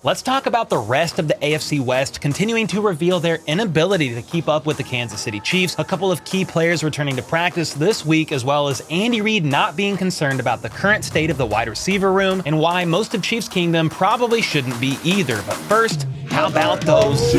Let's talk about the rest of the AFC West continuing to reveal their inability to keep up with the Kansas City Chiefs, a couple of key players returning to practice this week, as well as Andy Reid not being concerned about the current state of the wide receiver room, and why most of Chiefs Kingdom probably shouldn't be either. But first, how about those?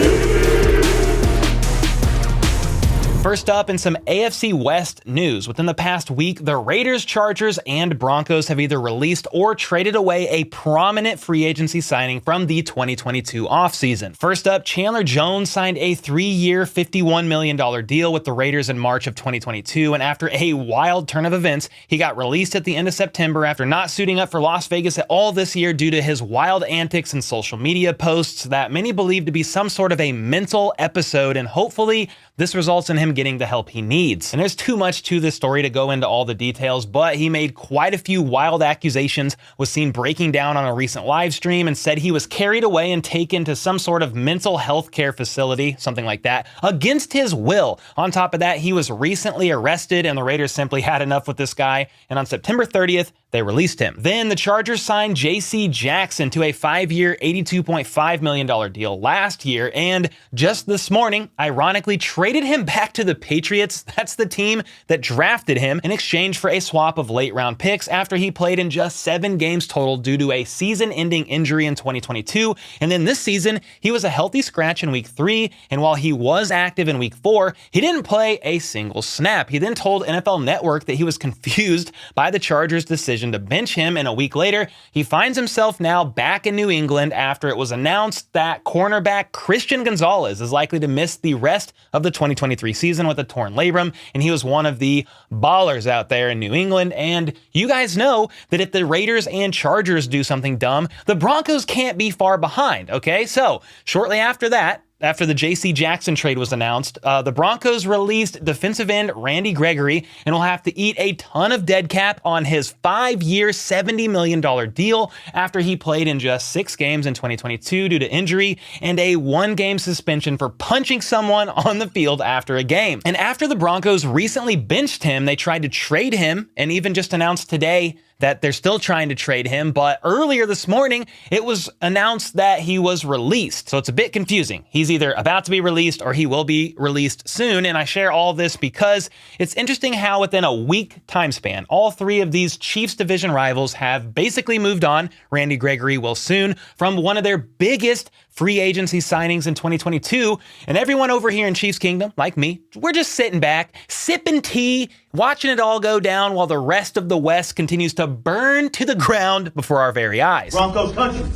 First up, in some AFC West news, within the past week, the Raiders, Chargers, and Broncos have either released or traded away a prominent free agency signing from the 2022 offseason. First up, Chandler Jones signed a 3-year, $51 million deal with the Raiders in March of 2022, and after a wild turn of events, he got released at the end of September after not suiting up for Las Vegas at all this year due to his wild antics and social media posts that many believe to be some sort of a mental episode, and hopefully this results in him getting the help he needs. And there's too much to this story to go into all the details, but he made quite a few wild accusations, was seen breaking down on a recent live stream, and said he was carried away and taken to some sort of mental health care facility, something like that, against his will. On top of that, he was recently arrested, and the Raiders simply had enough with this guy, and on September 30th, they released him. Then the Chargers signed J.C. Jackson to a 5-year, $82.5 million deal last year, and just this morning, ironically, traded him back to the Patriots. That's the team that drafted him in exchange for a swap of late-round picks after he played in just 7 games total due to a season-ending injury in 2022. And then this season, he was a healthy scratch in Week 3, and while he was active in Week 4, he didn't play a single snap. He then told NFL Network that he was confused by the Chargers' decision to bench him, and a week later, he finds himself now back in New England after it was announced that cornerback Christian Gonzalez is likely to miss the rest of the 2023 season with a torn labrum, and he was one of the ballers out there in New England. And you guys know that if the Raiders and Chargers do something dumb, the Broncos can't be far behind, okay? So, shortly after that, after the J.C. Jackson trade was announced, the Broncos released defensive end Randy Gregory and will have to eat a ton of dead cap on his 5-year, $70 million deal after he played in just 6 games in 2022 due to injury and a 1-game suspension for punching someone on the field after a game. And after the Broncos recently benched him, they tried to trade him and even just announced today that they're still trying to trade him, but earlier this morning, it was announced that he was released. So it's a bit confusing. He's either about to be released or he will be released soon, and I share all this because it's interesting how within a week time span, all 3 of these Chiefs division rivals have basically moved on. Randy Gregory will soon, from one of their biggest free agency signings in 2022, and everyone over here in Chiefs Kingdom, like me, we're just sitting back, sipping tea, watching it all go down while the rest of the West continues to burn to the ground before our very eyes. Broncos country.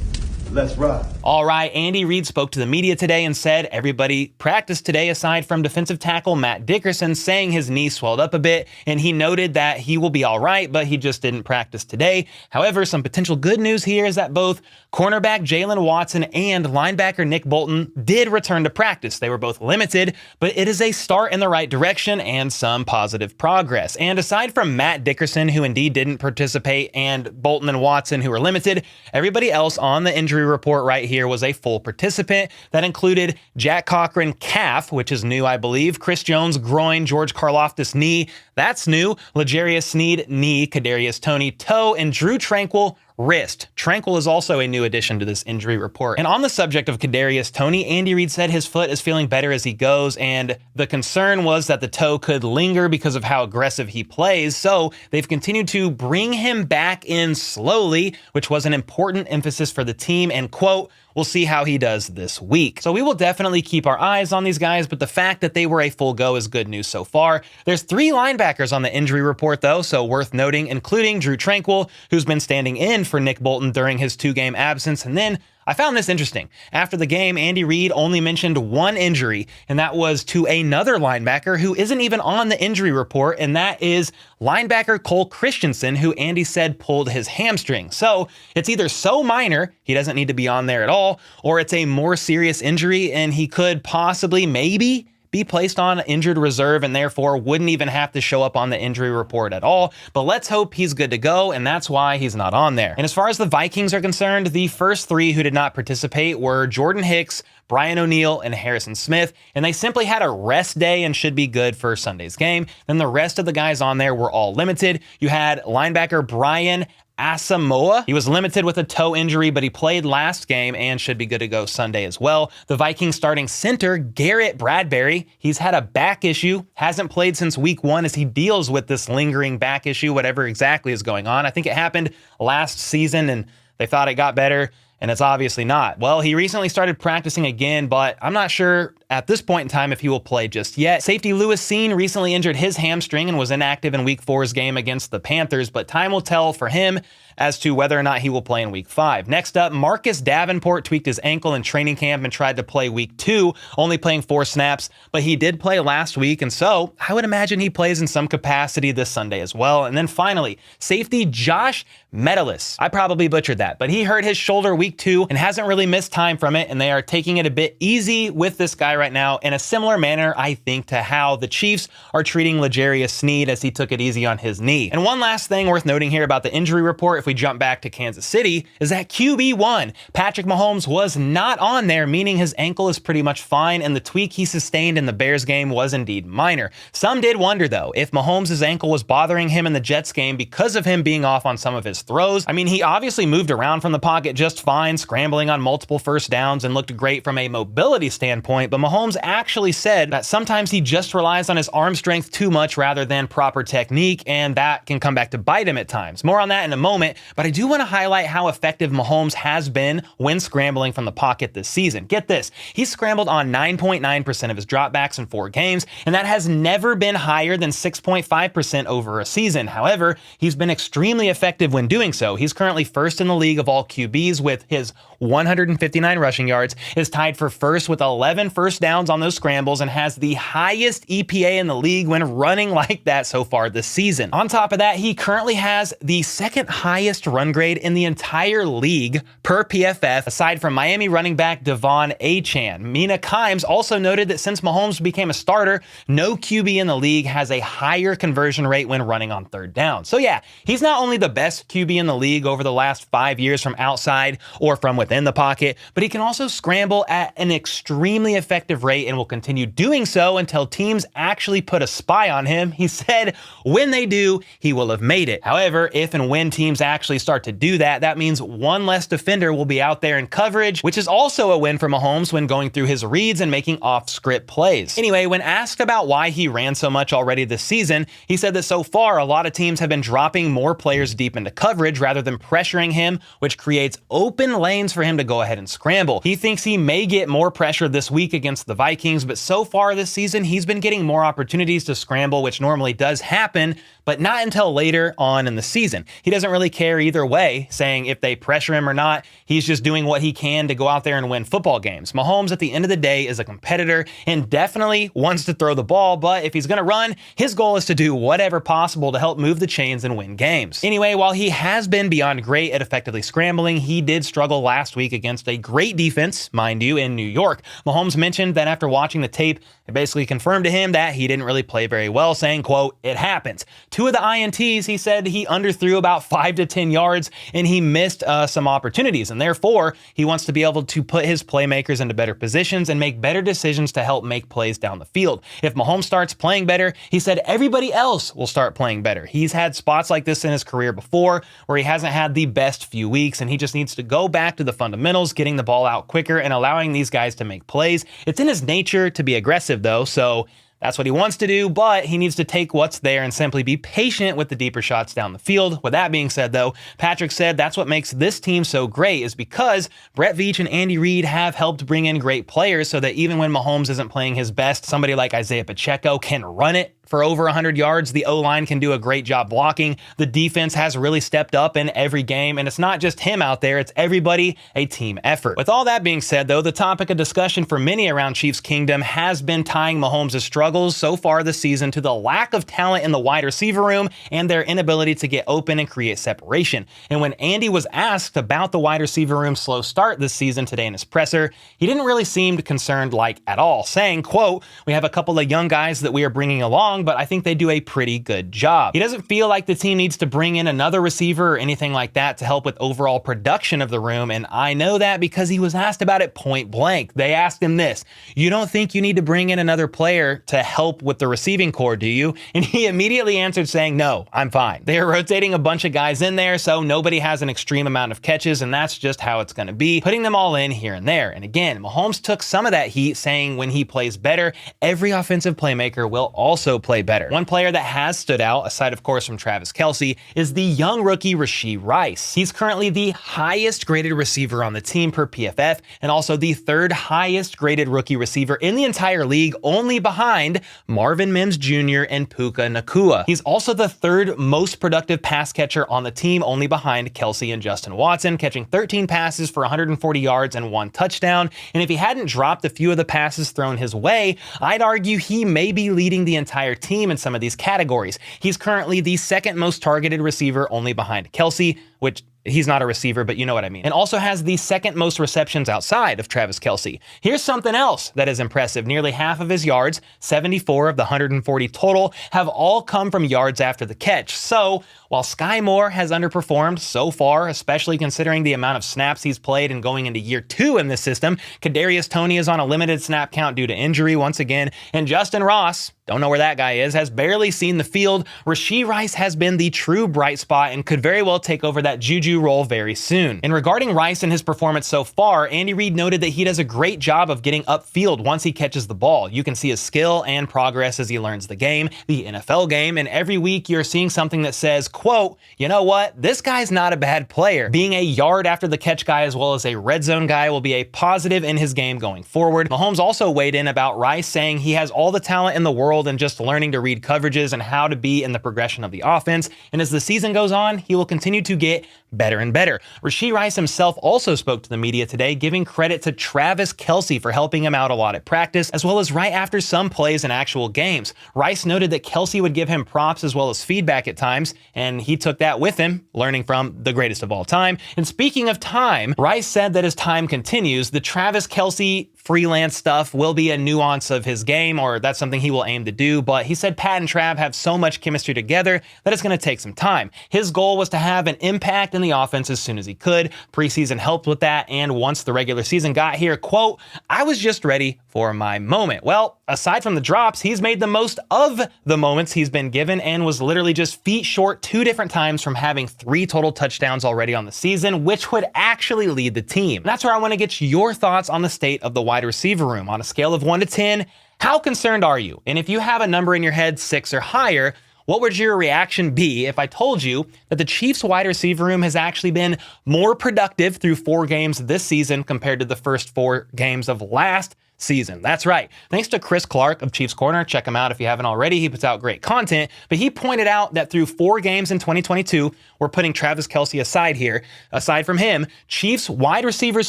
Let's ride. All right, Andy Reid spoke to the media today and said everybody practiced today aside from defensive tackle Matt Dickerson, saying his knee swelled up a bit, and he noted that he will be all right, but he just didn't practice today. However, some potential good news here is that both cornerback Jalen Watson and linebacker Nick Bolton did return to practice. They were both limited, but it is a start in the right direction and some positive progress. And aside from Matt Dickerson, who indeed didn't participate, and Bolton and Watson, who were limited, everybody else on the injury report right here was a full participant. That included Jack Cochran calf, which is new, I believe, Chris Jones groin, George Karlaftis knee, that's new, L'Jarius Sneed knee, Kadarius Toney toe, and Drew Tranquill wrist. Tranquill is also a new addition to this injury report. And on the subject of Kadarius Toney, Andy Reid said his foot is feeling better as he goes, and the concern was that the toe could linger because of how aggressive he plays, so they've continued to bring him back in slowly, which was an important emphasis for the team, and quote, we'll see how he does this week. So we will definitely keep our eyes on these guys, but the fact that they were a full go is good news so far. There's 3 linebackers on the injury report though, so worth noting, including Drew Tranquill, who's been standing in for Nick Bolton during his 2-game absence. And then I found this interesting. After the game, Andy Reid only mentioned 1 injury, and that was to another linebacker who isn't even on the injury report, and that is linebacker Cole Christensen, who Andy said pulled his hamstring. So it's either so minor, he doesn't need to be on there at all, or it's a more serious injury, and he could possibly, maybe, be placed on injured reserve and therefore wouldn't even have to show up on the injury report at all. But let's hope he's good to go, and that's why he's not on there. And as far as the Vikings are concerned, the first 3 who did not participate were Jordan Hicks, Brian O'Neill, and Harrison Smith, and they simply had a rest day and should be good for Sunday's game. Then the rest of the guys on there were all limited. You had linebacker Brian Asamoah. He was limited with a toe injury, but he played last game and should be good to go Sunday as well. The Vikings starting center, Garrett Bradbury, he's had a back issue, hasn't played since week 1 as he deals with this lingering back issue, whatever exactly is going on. I think it happened last season and they thought it got better, and it's obviously not. Well, he recently started practicing again, but I'm not sure at this point in time if he will play just yet. Safety Lewis Cine recently injured his hamstring and was inactive in week 4's game against the Panthers, but time will tell for him as to whether or not he will play in week 5. Next up, Marcus Davenport tweaked his ankle in training camp and tried to play week 2, only playing 4 snaps, but he did play last week, and so I would imagine he plays in some capacity this Sunday as well. And then finally, safety Josh Metellus. I probably butchered that, but he hurt his shoulder week 2 and hasn't really missed time from it, and they are taking it a bit easy with this guy right now in a similar manner, I think, to how the Chiefs are treating L'Jarius Sneed as he took it easy on his knee. And one last thing worth noting here about the injury report, if we jump back to Kansas City, is that QB1, Patrick Mahomes, was not on there, meaning his ankle is pretty much fine, and the tweak he sustained in the Bears game was indeed minor. Some did wonder, though, if Mahomes' ankle was bothering him in the Jets game because of him being off on some of his throws. I mean, he obviously moved around from the pocket just fine, scrambling on multiple first downs and looked great from a mobility standpoint, but Mahomes actually said that sometimes he just relies on his arm strength too much rather than proper technique, and that can come back to bite him at times. More on that in a moment, but I do want to highlight how effective Mahomes has been when scrambling from the pocket this season. Get this, he's scrambled on 9.9% of his dropbacks in 4 games, and that has never been higher than 6.5% over a season. However, he's been extremely effective when doing so. He's currently first in the league of all QBs with his 159 rushing yards, is tied for first with 11 first downs on those scrambles, and has the highest EPA in the league when running like that so far this season. On top of that, he currently has the second highest run grade in the entire league per PFF, aside from Miami running back Devon Achane. Mina Kimes also noted that since Mahomes became a starter, no QB in the league has a higher conversion rate when running on third down. So yeah, he's not only the best QB in the league over the last 5 years from outside or from within the pocket, but he can also scramble at an extremely effective rate and will continue doing so until teams actually put a spy on him. He said when they do, he will have made it. However, if and when teams actually start to do that, that means one less defender will be out there in coverage, which is also a win for Mahomes when going through his reads and making off-script plays. Anyway, when asked about why he ran so much already this season, he said that so far a lot of teams have been dropping more players deep into coverage rather than pressuring him, which creates open lanes for him to go ahead and scramble. He thinks he may get more pressure this week against the Vikings, but so far this season he's been getting more opportunities to scramble, which normally does happen, but not until later on in the season. He doesn't really care either way, saying if they pressure him or not, he's just doing what he can to go out there and win football games. Mahomes, at the end of the day, is a competitor and definitely wants to throw the ball, but if he's going to run, his goal is to do whatever possible to help move the chains and win games. Anyway, while he has been beyond great at effectively scrambling, he did struggle last week against a great defense, mind you, in New York. Mahomes mentioned that after watching the tape, it basically confirmed to him that he didn't really play very well, saying, quote, "It happens." 2 of the INTs, he said he underthrew about 5 to 10 yards and he missed some opportunities, and therefore he wants to be able to put his playmakers into better positions and make better decisions to help make plays down the field. If Mahomes starts playing better, he said everybody else will start playing better. He's had spots like this in his career before where he hasn't had the best few weeks, and he just needs to go back to the fundamentals, getting the ball out quicker and allowing these guys to make plays. It's in his nature to be aggressive though, so that's what he wants to do, but he needs to take what's there and simply be patient with the deeper shots down the field. With that being said, though, Patrick said that's what makes this team so great is because Brett Veach and Andy Reid have helped bring in great players so that even when Mahomes isn't playing his best, somebody like Isaiah Pacheco can run it for over 100 yards. The O-line can do a great job blocking. The defense has really stepped up in every game, and it's not just him out there, it's everybody, a team effort. With all that being said, though, the topic of discussion for many around Chiefs Kingdom has been tying Mahomes' struggles so far this season to the lack of talent in the wide receiver room and their inability to get open and create separation. And when Andy was asked about the wide receiver room's slow start this season today in his presser, he didn't really seem concerned like at all, saying, quote, "We have a couple of young guys that we are bringing along, wrong, but I think they do a pretty good job. He doesn't feel like the team needs to bring in another receiver or anything like that to help with overall production of the room, and I know that because he was asked about it point blank. They asked him this: "You don't think you need to bring in another player to help with the receiving core, do you?" And he immediately answered saying, "No, I'm fine. They are rotating a bunch of guys in there, so nobody has an extreme amount of catches, and that's just how it's going to be, putting them all in here and there." And again, Mahomes took some of that heat, saying when he plays better, every offensive playmaker will also play better. One player that has stood out, aside of course from Travis Kelce, is the young rookie Rashee Rice. He's currently the highest graded receiver on the team per PFF, and also the third highest graded rookie receiver in the entire league, only behind Marvin Mims Jr. and Puka Nacua. He's also the third most productive pass catcher on the team, only behind Kelce and Justin Watson, catching 13 passes for 140 yards and 1 touchdown. And if he hadn't dropped a few of the passes thrown his way, I'd argue he may be leading the entire team in some of these categories. He's currently the second most targeted receiver, only behind Kelce, which he's not a receiver, but you know what I mean. And also has the second most receptions outside of Travis Kelce. Here's something else that is impressive. Nearly half of his yards, 74 of the 140 total, have all come from yards after the catch. So while Sky Moore has underperformed so far, especially considering the amount of snaps he's played and going into year 2 in this system, Kadarius Toney is on a limited snap count due to injury once again, and Justin Ross, don't know where that guy is, has barely seen the field. Rashee Rice has been the true bright spot and could very well take over that Juju role very soon. And regarding Rice and his performance so far, Andy Reid noted that he does a great job of getting upfield once he catches the ball. You can see his skill and progress as he learns the game, the NFL game, and every week you're seeing something that says, quote, "You know what? This guy's not a bad player." Being a yard after the catch guy as well as a red zone guy will be a positive in his game going forward. Mahomes also weighed in about Rice, saying he has all the talent in the world and just learning to read coverages and how to be in the progression of the offense. And as the season goes on, he will continue to get better and better. Rashee Rice himself also spoke to the media today, giving credit to Travis Kelce for helping him out a lot at practice, as well as right after some plays in actual games. Rice noted that Kelce would give him props as well as feedback at times, and he took that with him, learning from the greatest of all time. And speaking of time, Rice said that as time continues, the Travis Kelce freelance stuff will be a nuance of his game, or that's something he will aim to do, but he said Pat and Trav have so much chemistry together that it's going to take some time. His goal was to have an impact in the offense as soon as he could. Preseason helped with that, and once the regular season got here, quote, "I was just ready for my moment." Well, aside from the drops, he's made the most of the moments he's been given and was literally just feet short 2 different times from having 3 total touchdowns already on the season, which would actually lead the team. And that's where I want to get your thoughts on the state of the wide receiver room. On a scale of 1 to 10, how concerned are you? And if you have a number in your head, 6 or higher, what would your reaction be if I told you that the Chiefs wide receiver room has actually been more productive through 4 games this season compared to the first 4 games of last season? That's right. Thanks to Chris Clark of Chiefs Corner. Check him out if you haven't already. He puts out great content, but he pointed out that through 4 games in 2022, we're putting Travis Kelce aside here. Aside from him, Chiefs wide receivers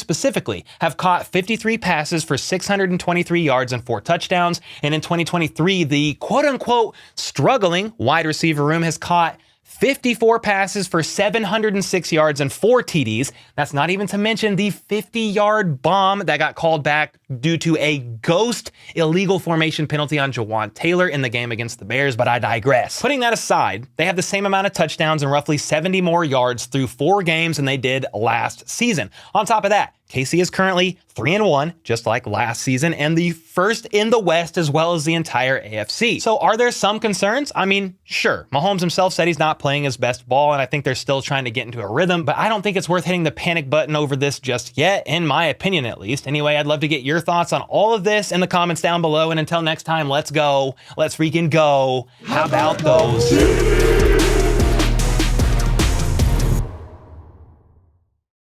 specifically have caught 53 passes for 623 yards and 4 touchdowns. And in 2023, the quote unquote struggling wide receiver room has caught 54 passes for 706 yards and 4 TDs. That's not even to mention the 50-yard bomb that got called back due to a ghost illegal formation penalty on Jawan Taylor in the game against the Bears, but I digress. Putting that aside, they have the same amount of touchdowns and roughly 70 more yards through 4 games than they did last season. On top of that, KC is currently 3-1, just like last season, and the first in the West as well as the entire AFC. So are there some concerns? I mean, sure. Mahomes himself said he's not playing his best ball, and I think they're still trying to get into a rhythm, but I don't think it's worth hitting the panic button over this just yet, in my opinion at least. Anyway, I'd love to get your thoughts on all of this in the comments down below, and until next time, let's go. Let's freaking go. How about those?